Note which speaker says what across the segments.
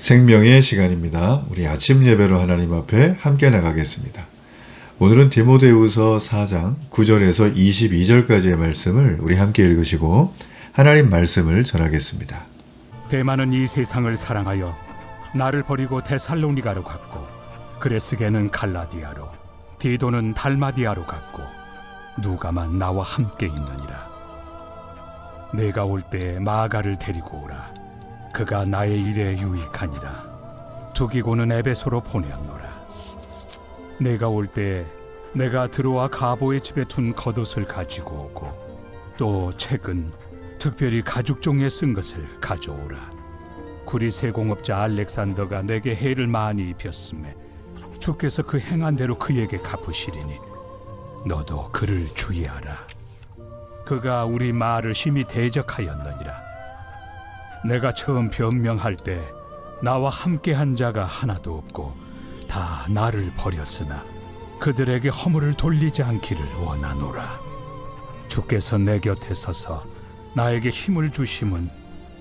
Speaker 1: 생명의 시간입니다. 우리 아침 예배로 하나님 앞에 함께 나가겠습니다. 오늘은 디모데후서 4장 9절에서 22절까지의 말씀을 우리 함께 읽으시고 하나님 말씀을 전하겠습니다.
Speaker 2: 데마는 이 세상을 사랑하여 나를 버리고 데살로니가로 갔고, 그레스게는 갈라디아로, 디도는 달마디아로 갔고, 누가만 나와 함께 있느니라. 내가 올 때 마가를 데리고 오라. 그가 나의 일에 유익하니라. 두기고는 에베소로 보내었노라. 내가 올 때 내가 드로아 가보의 집에 둔 겉옷을 가지고 오고, 또 책은 특별히 가죽종에 쓴 것을 가져오라. 구리세 공업자 알렉산더가 내게 해를 많이 입혔음에 주께서 그 행한 대로 그에게 갚으시리니 너도 그를 주의하라. 그가 우리 말을 심히 대적하였느니라. 내가 처음 변명할 때 나와 함께한 자가 하나도 없고 다 나를 버렸으나 그들에게 허물을 돌리지 않기를 원하노라. 주께서 내 곁에 서서 나에게 힘을 주심은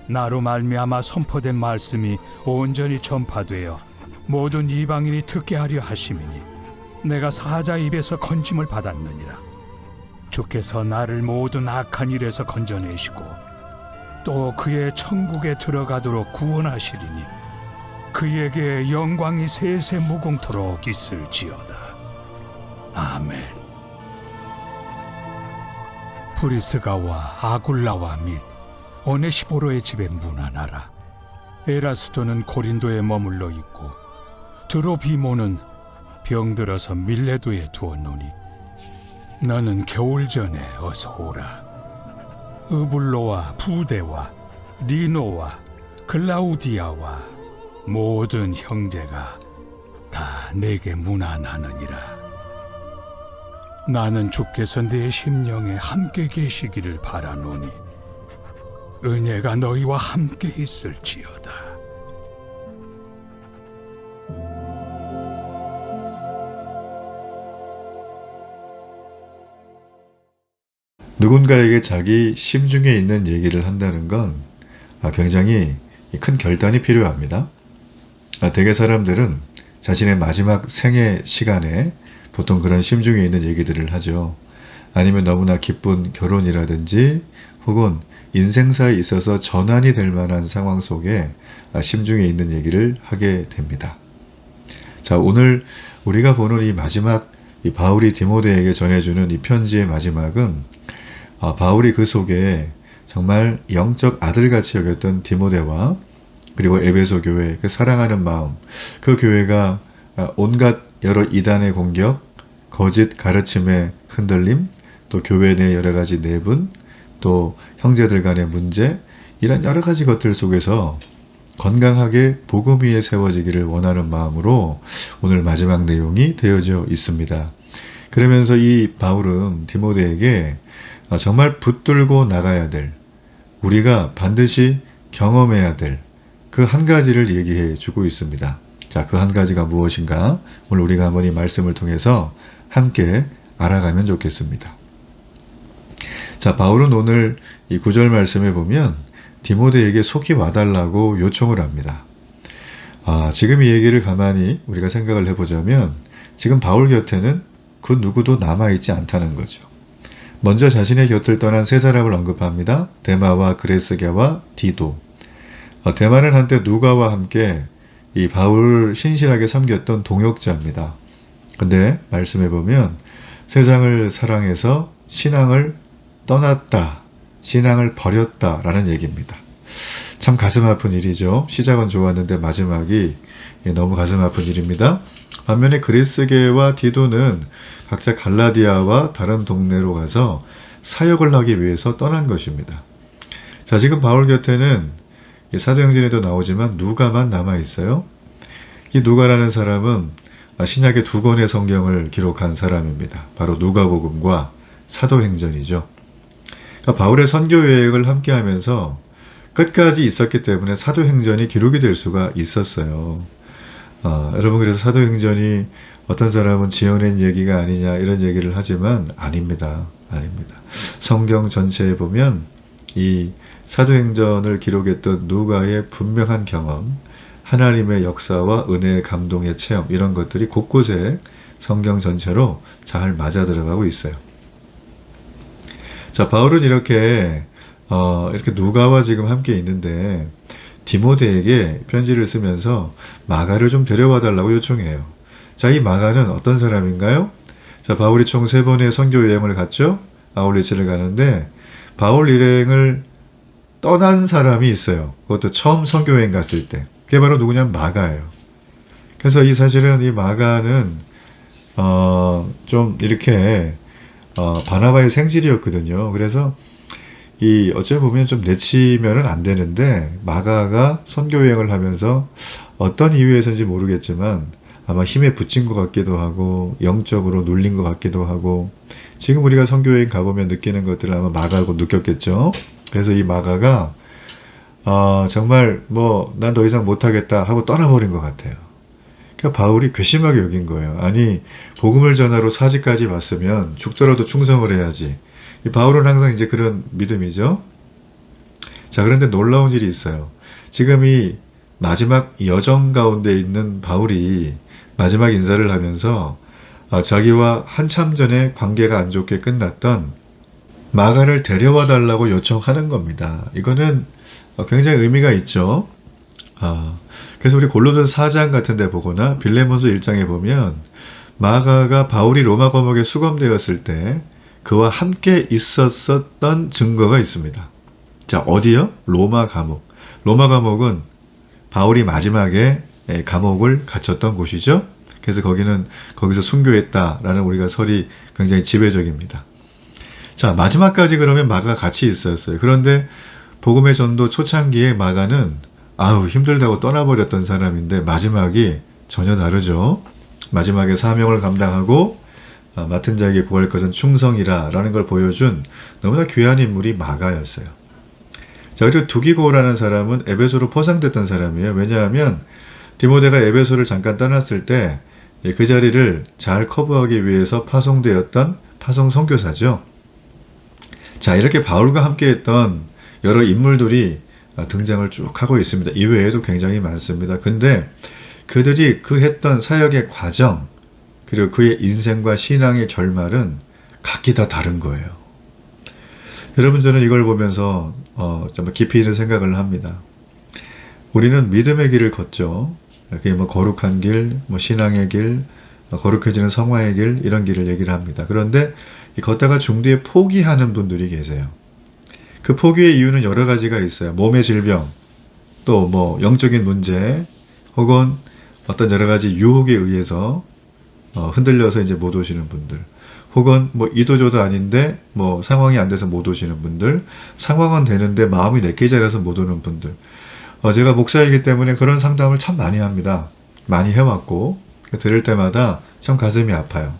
Speaker 2: 나로 말미암아 선포된 말씀이 온전히 전파되어 모든 이방인이 듣게 하려 하심이니 내가 사자 입에서 건짐을 받았느니라. 주께서 나를 모든 악한 일에서 건져내시고 또 그의 천국에 들어가도록 구원하시리니 그에게 영광이 세세 무궁토록 있을지어다. 아멘. 브리스가와 아굴라와 및 오네시보로의 집에 문안하라. 에라스도는 고린도에 머물러 있고 드로비모는 병들어서 밀레도에 두었노니 너는 겨울 전에 어서 오라. 으불로와 부데와 리노와 글라우디아와 모든 형제가 다 내게 문안하느니라. 나는 주께서 내 심령에 함께 계시기를 바라노니 은혜가 너희와 함께 있을지어다.
Speaker 1: 누군가에게 자기 심중에 있는 얘기를 한다는 건 굉장히 큰 결단이 필요합니다. 대개 사람들은 자신의 마지막 생애 시간에 보통 그런 심중에 있는 얘기들을 하죠. 아니면 너무나 기쁜 결혼이라든지 혹은 인생사에 있어서 전환이 될 만한 상황 속에 심중에 있는 얘기를 하게 됩니다. 자, 오늘 우리가 보는 이 마지막, 이 바울이 디모데에게 전해주는 이 편지의 마지막은 바울이 그 속에 정말 영적 아들같이 여겼던 디모데와 그리고 에베소 교회, 그 사랑하는 마음, 그 교회가 온갖 여러 이단의 공격, 거짓 가르침의 흔들림, 또 교회 내 여러 가지 내분, 또 형제들 간의 문제, 이런 여러 가지 것들 속에서 건강하게 복음 위에 세워지기를 원하는 마음으로 오늘 마지막 내용이 되어져 있습니다. 그러면서 이 바울은 디모데에게 정말 붙들고 나가야 될, 우리가 반드시 경험해야 될 그 한 가지를 얘기해 주고 있습니다. 자, 그 한 가지가 무엇인가? 오늘 우리가 한번 이 말씀을 통해서 함께 알아가면 좋겠습니다. 자, 바울은 오늘 이 9절 말씀에 보면 디모데에게 속히 와달라고 요청을 합니다. 지금 이 얘기를 가만히 우리가 생각을 해보자면 지금 바울 곁에는 그 누구도 남아있지 않다는 거죠. 먼저 자신의 곁을 떠난 세 사람을 언급합니다. 데마와 그레스게와 디도. 데마는 한때 누가와 함께 이 바울을 신실하게 섬겼던 동역자입니다. 근데 말씀해 보면 세상을 사랑해서 신앙을 떠났다, 신앙을 버렸다라는 얘기입니다. 참 가슴 아픈 일이죠. 시작은 좋았는데 마지막이 너무 가슴 아픈 일입니다. 반면에 그레스게와 디도는 각자 갈라디아와 다른 동네로 가서 사역을 하기 위해서 떠난 것입니다. 자, 지금 바울 곁에는 사도행전에도 나오지만 누가만 남아있어요. 이 누가라는 사람은 신약의 두 권의 성경을 기록한 사람입니다. 바로 누가복음과 사도행전이죠. 그러니까 바울의 선교 여행을 함께 하면서 끝까지 있었기 때문에 사도행전이 기록이 될 수가 있었어요. 여러분, 그래서 사도행전이 어떤 사람은 지어낸 얘기가 아니냐 이런 얘기를 하지만 아닙니다. 성경 전체에 보면 이 사도행전을 기록했던 누가의 분명한 경험, 하나님의 역사와 은혜의 감동의 체험 이런 것들이 곳곳에 성경 전체로 잘 맞아 들어가고 있어요. 자, 바울은 이렇게 누가와 지금 함께 있는데 디모데에게 편지를 쓰면서 마가를 좀 데려와 달라고 요청해요. 자, 이 마가는 어떤 사람인가요? 자, 바울이 총 3번의 선교 여행을 갔죠? 아울리치를 가는데 바울 일행을 떠난 사람이 있어요. 그것도 처음 선교 여행 갔을 때. 그게 바로 누구냐면 마가예요. 그래서 사실은 이 마가는 좀 이렇게 바나바의 생질이었거든요. 그래서 어찌 보면 좀 내치면은 안 되는데 마가가 선교 여행을 하면서 어떤 이유에서인지 모르겠지만 아마 힘에 붙인 것 같기도 하고 영적으로 눌린 것 같기도 하고 지금 우리가 선교 여행 가보면 느끼는 것들을 아마 마가하고 느꼈겠죠. 그래서 이 마가가 정말 뭐 난 더 이상 못하겠다 하고 떠나버린 것 같아요. 그러니까 바울이 괘씸하게 여긴 거예요. 아니 복음을 전하러 사지까지 왔으면 죽더라도 충성을 해야지. 이 바울은 항상 이제 그런 믿음이죠. 자, 그런데 놀라운 일이 있어요. 지금 이 마지막 여정 가운데 있는 바울이 마지막 인사를 하면서 자기와 한참 전에 관계가 안 좋게 끝났던 마가를 데려와 달라고 요청하는 겁니다. 이거는 굉장히 의미가 있죠. 그래서 우리 골로새 4장 같은 데 보거나 빌레몬서 1장에 보면 마가가 바울이 로마 감옥에 수감되었을 때 그와 함께 있었던 증거가 있습니다. 자, 어디요? 로마 감옥. 로마 감옥은 바울이 마지막에 감옥을 갇혔던 곳이죠. 그래서 거기서 순교했다라는 우리가 설이 굉장히 지배적입니다. 자, 마지막까지 그러면 마가가 같이 있었어요. 그런데 복음의 전도 초창기에 마가는 힘들다고 떠나버렸던 사람인데 마지막이 전혀 다르죠. 마지막에 사명을 감당하고 맡은 자에게 구할 것은 충성이라는 걸 보여준 너무나 귀한 인물이 마가였어요. 자, 그리고 두기고라는 사람은 에베소로 포상됐던 사람이에요. 왜냐하면 디모데가 에베소를 잠깐 떠났을 때 그 자리를 잘 커버하기 위해서 파송되었던 파송 선교사죠. 자, 이렇게 바울과 함께했던 여러 인물들이 등장을 쭉 하고 있습니다. 이외에도 굉장히 많습니다. 근데 그들이 그 했던 사역의 과정 그리고 그의 인생과 신앙의 결말은 각기 다 다른 거예요. 여러분, 저는 이걸 보면서 좀 깊이 있는 생각을 합니다. 우리는 믿음의 길을 걷죠. 그게 뭐 거룩한 길, 뭐 신앙의 길, 거룩해지는 성화의 길 이런 길을 얘기를 합니다. 그런데 걷다가 중뒤에 포기하는 분들이 계세요. 그 포기의 이유는 여러 가지가 있어요. 몸의 질병, 또 뭐 영적인 문제, 혹은 어떤 여러 가지 유혹에 의해서 흔들려서 이제 못 오시는 분들, 혹은 뭐 이도저도 아닌데 뭐 상황이 안 돼서 못 오시는 분들, 상황은 되는데 마음이 내게 자라서 못 오는 분들. 제가 목사이기 때문에 그런 상담을 참 많이 합니다. 많이 해왔고 들을 때마다 참 가슴이 아파요.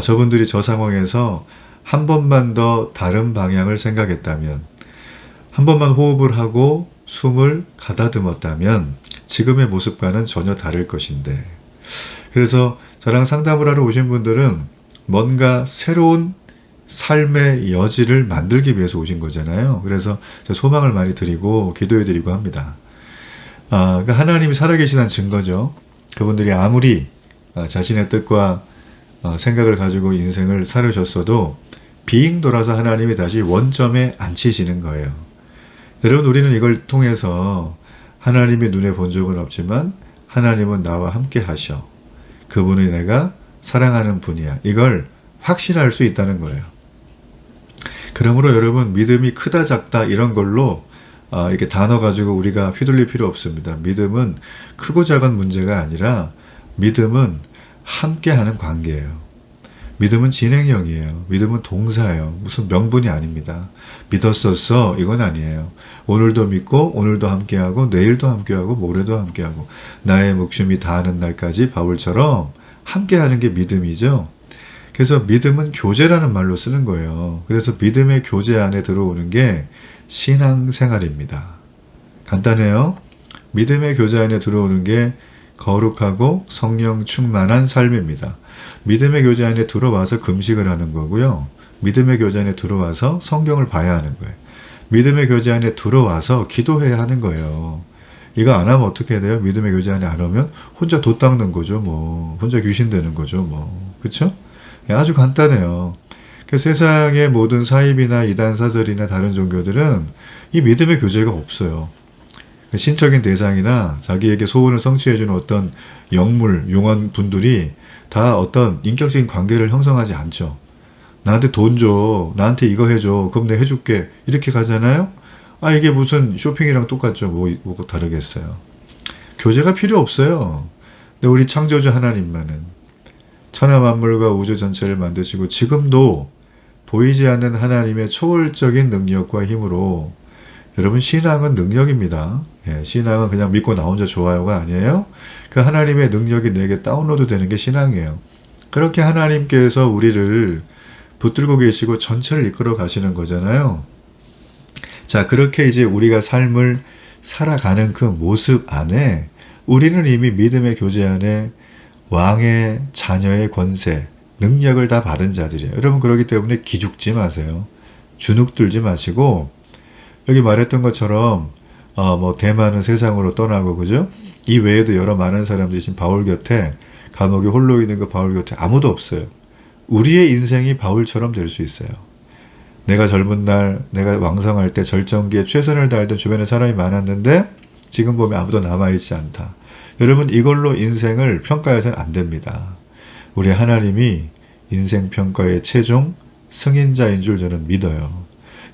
Speaker 1: 저분들이 저 상황에서 한 번만 더 다른 방향을 생각했다면, 한 번만 호흡을 하고 숨을 가다듬었다면 지금의 모습과는 전혀 다를 것인데, 그래서 저랑 상담을 하러 오신 분들은 뭔가 새로운 삶의 여지를 만들기 위해서 오신 거잖아요. 그래서 소망을 많이 드리고 기도해 드리고 합니다. 그러니까 하나님이 살아계시다는 증거죠. 그분들이 아무리 자신의 뜻과 생각을 가지고 인생을 살으셨어도 빙 돌아서 하나님이 다시 원점에 앉히시는 거예요. 여러분, 우리는 이걸 통해서 하나님의 눈에 본 적은 없지만 하나님은 나와 함께 하셔. 그분이 내가 사랑하는 분이야. 이걸 확신할 수 있다는 거예요. 그러므로 여러분, 믿음이 크다 작다 이런 걸로 이렇게 단어 가지고 우리가 휘둘릴 필요 없습니다. 믿음은 크고 작은 문제가 아니라 믿음은 함께하는 관계예요. 믿음은 진행형이에요. 믿음은 동사예요. 무슨 명분이 아닙니다. 믿었었어 이건 아니에요. 오늘도 믿고 오늘도 함께하고 내일도 함께하고 모레도 함께하고 나의 목숨이 다하는 날까지 바울처럼 함께하는 게 믿음이죠. 그래서 믿음은 교제라는 말로 쓰는 거예요. 그래서 믿음의 교제 안에 들어오는 게 신앙생활입니다. 간단해요. 믿음의 교제 안에 들어오는 게 거룩하고 성령 충만한 삶입니다. 믿음의 교제 안에 들어와서 금식을 하는 거고요. 믿음의 교제 안에 들어와서 성경을 봐야 하는 거예요. 믿음의 교제 안에 들어와서 기도해야 하는 거예요. 이거 안 하면 어떻게 해야 돼요? 믿음의 교제 안에 안 오면 혼자 돛 닦는 거죠. 뭐 혼자 귀신 되는 거죠. 뭐 그쵸? 예, 아주 간단해요. 그 세상의 모든 사입이나 이단 사설이나 다른 종교들은 이 믿음의 교제가 없어요. 신적인 대상이나 자기에게 소원을 성취해주는 어떤 영물, 용언 분들이 다 어떤 인격적인 관계를 형성하지 않죠. 나한테 돈 줘, 나한테 이거 해줘, 그럼 내가 해줄게, 이렇게 가잖아요. 아, 이게 무슨 쇼핑이랑 똑같죠. 뭐가 다르겠어요. 교제가 필요 없어요. 근데 우리 창조주 하나님만은 천하 만물과 우주 전체를 만드시고 지금도 보이지 않는 하나님의 초월적인 능력과 힘으로, 여러분, 신앙은 능력입니다. 예, 신앙은 그냥 믿고 나 혼자 좋아요가 아니에요. 그 하나님의 능력이 내게 다운로드 되는 게 신앙이에요. 그렇게 하나님께서 우리를 붙들고 계시고 전체를 이끌어 가시는 거잖아요. 자, 그렇게 이제 우리가 삶을 살아가는 그 모습 안에 우리는 이미 믿음의 교제 안에 왕의 자녀의 권세, 능력을 다 받은 자들이에요. 여러분, 그렇기 때문에 기죽지 마세요. 주눅 들지 마시고, 여기 말했던 것처럼 뭐 대만은 세상으로 떠나고, 그죠? 이 외에도 여러 많은 사람들이 지금 바울 곁에, 감옥에 홀로 있는 그 바울 곁에 아무도 없어요. 우리의 인생이 바울처럼 될 수 있어요. 내가 젊은 날, 내가 왕성할 때 절정기에 최선을 다했던 주변에 사람이 많았는데 지금 보면 아무도 남아있지 않다. 여러분, 이걸로 인생을 평가해서는 안 됩니다. 우리 하나님이 인생 평가의 최종 승인자인 줄 저는 믿어요.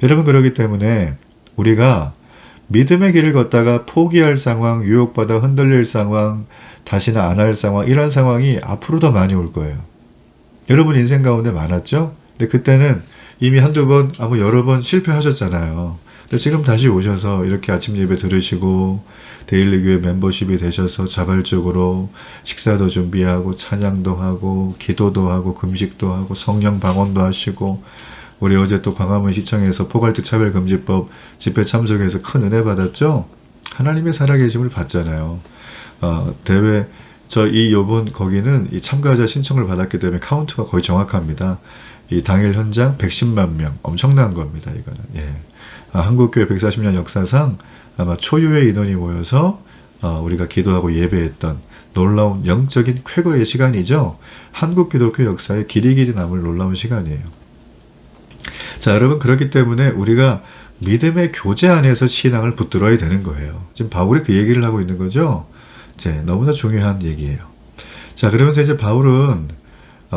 Speaker 1: 여러분, 그렇기 때문에 우리가 믿음의 길을 걷다가 포기할 상황, 유혹받아 흔들릴 상황, 다시는 안 할 상황, 이런 상황이 앞으로 더 많이 올 거예요. 여러분 인생 가운데 많았죠? 근데 그때는 이미 한두 번, 여러 번 실패하셨잖아요. 근데 지금 다시 오셔서 이렇게 아침 예배 들으시고 데일리 교회 멤버십이 되셔서 자발적으로 식사도 준비하고 찬양도 하고 기도도 하고 금식도 하고 성령 방언도 하시고, 우리 어제 또 광화문 시청에서 포괄적 차별금지법 집회 참석해서 큰 은혜 받았죠? 하나님의 살아계심을 받잖아요. 대회, 요번 거기는 이 참가자 신청을 받았기 때문에 카운트가 거의 정확합니다. 이 당일 현장 110만 명, 엄청난 겁니다, 이거는. 예. 한국교회 140년 역사상 아마 초유의 인원이 모여서 우리가 기도하고 예배했던 놀라운 영적인 쾌거의 시간이죠. 한국 기독교 역사에 길이 남을 놀라운 시간이에요. 자, 여러분, 그렇기 때문에 우리가 믿음의 교제 안에서 신앙을 붙들어야 되는 거예요. 지금 바울이 그 얘기를 하고 있는 거죠. 너무나 중요한 얘기예요. 자, 그러면서 이제 바울은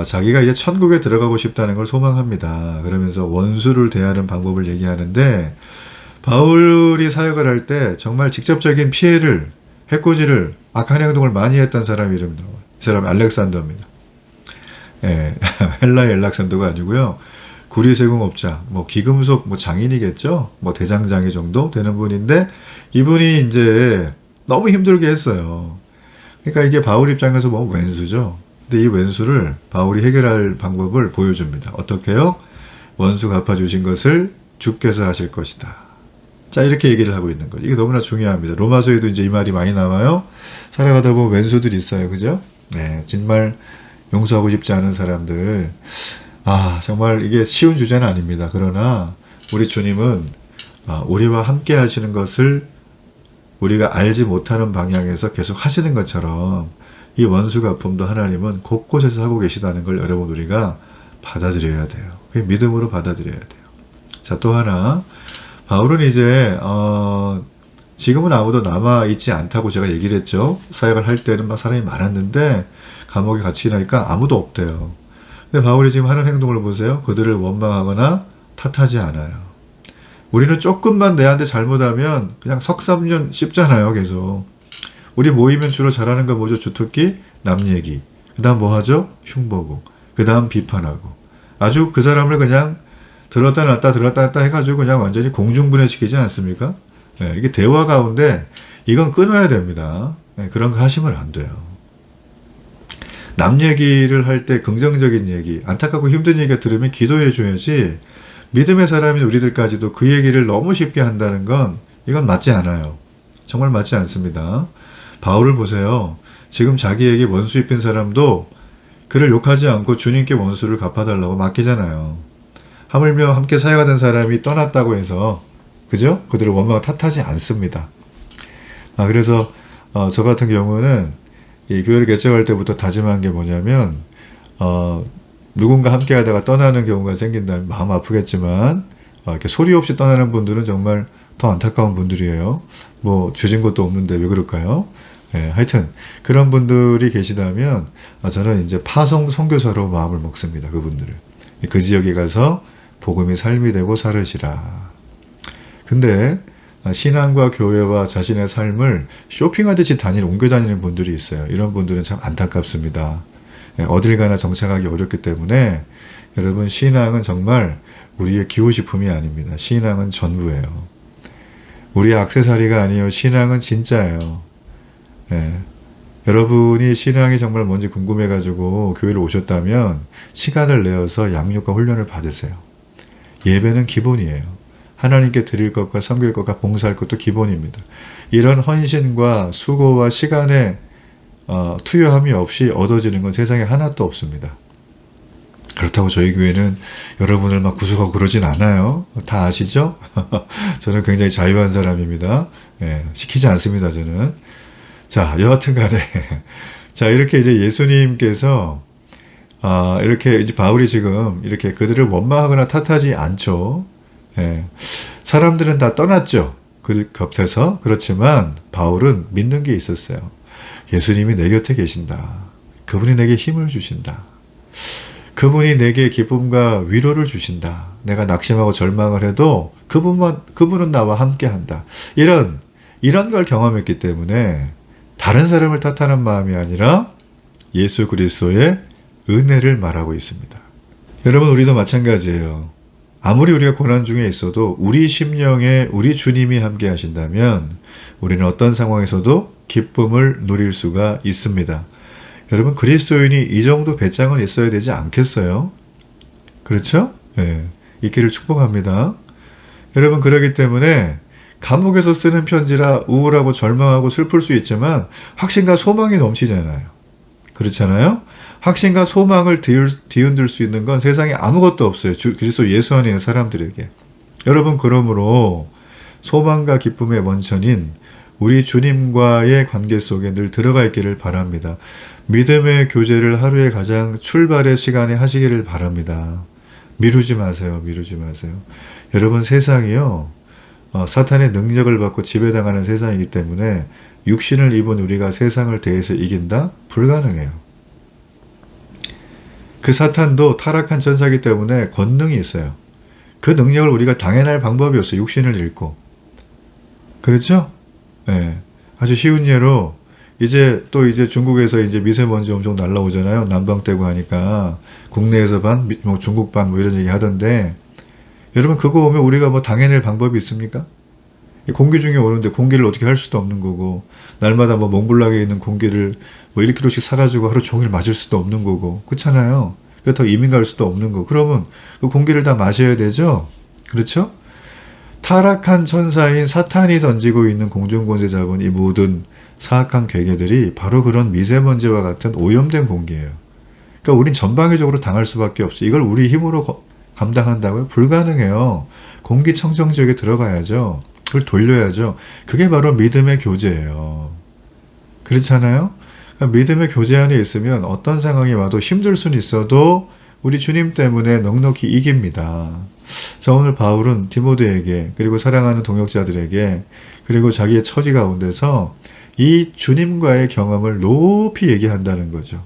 Speaker 1: 자기가 이제 천국에 들어가고 싶다는 걸 소망합니다. 그러면서 원수를 대하는 방법을 얘기하는데, 바울이 사역을 할 때 정말 직접적인 피해를, 해코지를, 악한 행동을 많이 했던 사람 이름이 나와요. 이 사람이 알렉산더입니다. 예, 헬라의 알렉산더가 아니고요. 구리세공업자, 기금속 장인이겠죠? 대장장이 정도 되는 분인데, 이분이 이제 너무 힘들게 했어요. 그러니까 이게 바울 입장에서 왼수죠. 근데 이 왼수를 바울이 해결할 방법을 보여줍니다. 어떻게요? 원수 갚아주신 것을 주께서 하실 것이다. 자, 이렇게 얘기를 하고 있는 거죠. 이게 너무나 중요합니다. 로마서에도 이제 이 말이 많이 나와요. 살아가다 보면 왼수들이 있어요. 그죠? 네, 정말 용서하고 싶지 않은 사람들. 정말 이게 쉬운 주제는 아닙니다. 그러나 우리 주님은 우리와 함께 하시는 것을 우리가 알지 못하는 방향에서 계속 하시는 것처럼 이 원수 갚음도 하나님은 곳곳에서 하고 계시다는 걸 여러분 우리가 받아들여야 돼요. 그게 믿음으로 받아들여야 돼요. 자, 또 하나, 바울은 이제 지금은 아무도 남아있지 않다고 제가 얘기를 했죠. 사역을 할 때는 막 사람이 많았는데 감옥에 갇히게 나니까 아무도 없대요. 근데 바울이 지금 하는 행동을 보세요. 그들을 원망하거나 탓하지 않아요. 우리는 조금만 내한테 잘못하면 그냥 석삼년 씹잖아요, 계속. 우리 모이면 주로 잘하는 거 뭐죠? 주특기, 남 얘기. 그 다음 뭐 하죠? 흉보고. 그 다음 비판하고. 아주 그 사람을 그냥 들었다 놨다 해가지고 그냥 완전히 공중분해시키지 않습니까? 네, 이게 대화 가운데 이건 끊어야 됩니다. 네, 그런 거 하시면 안 돼요. 남 얘기를 할 때 긍정적인 얘기, 안타깝고 힘든 얘기가 들으면 기도해 줘야지, 믿음의 사람인 우리들까지도 그 얘기를 너무 쉽게 한다는 건 이건 맞지 않아요. 정말 맞지 않습니다. 바울을 보세요. 지금 자기에게 원수 입힌 사람도 그를 욕하지 않고 주님께 원수를 갚아달라고 맡기잖아요. 하물며 함께 사역하던 사람이 떠났다고 해서, 그죠? 그들을 원망 탓하지 않습니다. 그래서 저 같은 경우는 이 교회를 개척할 때부터 다짐한 게 뭐냐면 누군가 함께 하다가 떠나는 경우가 생긴다면 마음 아프겠지만 이렇게 소리 없이 떠나는 분들은 정말 더 안타까운 분들이에요. 뭐 죄진 것도 없는데 왜 그럴까요? 예, 하여튼 그런 분들이 계시다면 저는 이제 파송 선교사로 마음을 먹습니다. 그분들을 그 지역에 가서 복음이 삶이 되고 살으시라. 근데 신앙과 교회와 자신의 삶을 쇼핑하듯이 옮겨 다니는 분들이 있어요. 이런 분들은 참 안타깝습니다. 예, 어딜 가나 정착하기 어렵기 때문에 여러분, 신앙은 정말 우리의 기호식품이 아닙니다. 신앙은 전부예요. 우리의 액세서리가 아니에요. 신앙은 진짜예요. 예. 여러분이 신앙이 정말 뭔지 궁금해가지고 교회를 오셨다면 시간을 내어서 양육과 훈련을 받으세요. 예배는 기본이에요. 하나님께 드릴 것과 섬길 것과 봉사할 것도 기본입니다. 이런 헌신과 수고와 시간의 투여함이 없이 얻어지는 건 세상에 하나도 없습니다. 그렇다고 저희 교회는 여러분을 막 구속하고 그러진 않아요. 다 아시죠? 저는 굉장히 자유한 사람입니다. 예, 시키지 않습니다, 저는. 자, 여하튼 간에. 자, 이렇게 이제 예수님께서, 이렇게 이제 바울이 지금 이렇게 그들을 원망하거나 탓하지 않죠. 예. 사람들은 다 떠났죠. 그 곁에서. 그렇지만 바울은 믿는 게 있었어요. 예수님이 내 곁에 계신다. 그분이 내게 힘을 주신다. 그분이 내게 기쁨과 위로를 주신다. 내가 낙심하고 절망을 해도 그분은 나와 함께 한다. 이런 걸 경험했기 때문에 다른 사람을 탓하는 마음이 아니라 예수 그리스도의 은혜를 말하고 있습니다. 여러분, 우리도 마찬가지예요. 아무리 우리가 고난 중에 있어도 우리 심령에 우리 주님이 함께 하신다면 우리는 어떤 상황에서도 기쁨을 누릴 수가 있습니다. 여러분, 그리스도인이 이 정도 배짱은 있어야 되지 않겠어요? 그렇죠? 네, 있기를 축복합니다. 여러분, 그렇기 때문에 감옥에서 쓰는 편지라 우울하고 절망하고 슬플 수 있지만 확신과 소망이 넘치잖아요. 그렇잖아요? 확신과 소망을 뒤흔들 수 있는 건 세상에 아무것도 없어요. 그리스도 예수 안에 있는 사람들에게. 여러분, 그러므로 소망과 기쁨의 원천인 우리 주님과의 관계 속에 늘 들어가 있기를 바랍니다. 믿음의 교제를 하루의 가장 출발의 시간에 하시기를 바랍니다. 미루지 마세요. 미루지 마세요. 여러분, 세상이요, 사탄의 능력을 받고 지배당하는 세상이기 때문에 육신을 입은 우리가 세상을 대해서 이긴다? 불가능해요. 그 사탄도 타락한 천사이기 때문에 권능이 있어요. 그 능력을 우리가 당해낼 방법이 없어요. 육신을 잃고. 그렇죠? 네. 아주 쉬운 예로 이제 중국에서 이제 미세먼지 엄청 날라오잖아요. 난방되고 하니까 국내에서 뭐 중국 반 뭐 이런 얘기 하던데, 여러분, 그거 오면 우리가 뭐 당해낼 방법이 있습니까? 공기 중에 오는데 공기를 어떻게 할 수도 없는 거고, 날마다 뭐 몽블랑에 있는 공기를 뭐 1kg씩 사가지고 하루 종일 마실 수도 없는 거고, 그렇잖아요. 그렇다고 이민 갈 수도 없는 거고, 그러면 그 공기를 다 마셔야 되죠? 그렇죠? 타락한 천사인 사탄이 던지고 있는 공중권세 잡은 이 모든 사악한 괴계들이 바로 그런 미세먼지와 같은 오염된 공기예요. 그러니까 우린 전방위적으로 당할 수밖에 없어요. 이걸 우리 힘으로 감당한다고요? 불가능해요. 공기청정 지역에 들어가야죠. 그걸 돌려야죠. 그게 바로 믿음의 교제예요. 그렇잖아요? 그러니까 믿음의 교제 안에 있으면 어떤 상황이 와도 힘들 수는 있어도 우리 주님 때문에 넉넉히 이깁니다. 자, 오늘 바울은 디모데에게, 그리고 사랑하는 동역자들에게, 그리고 자기의 처지 가운데서 이 주님과의 경험을 높이 얘기한다는 거죠.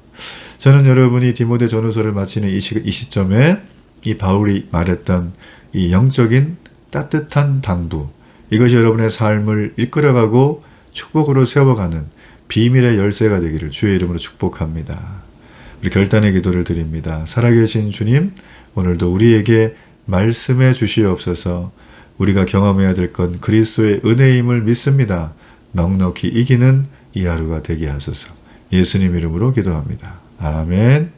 Speaker 1: 저는 여러분이 디모데 전후서를 마치는 이 시점에 이 바울이 말했던 이 영적인 따뜻한 당부, 이것이 여러분의 삶을 이끌어가고 축복으로 세워가는 비밀의 열쇠가 되기를 주의 이름으로 축복합니다. 우리 결단의 기도를 드립니다. 살아계신 주님, 오늘도 우리에게 말씀해 주시옵소서. 우리가 경험해야 될 건 그리스도의 은혜임을 믿습니다. 넉넉히 이기는 이 하루가 되게 하소서. 예수님 이름으로 기도합니다. 아멘.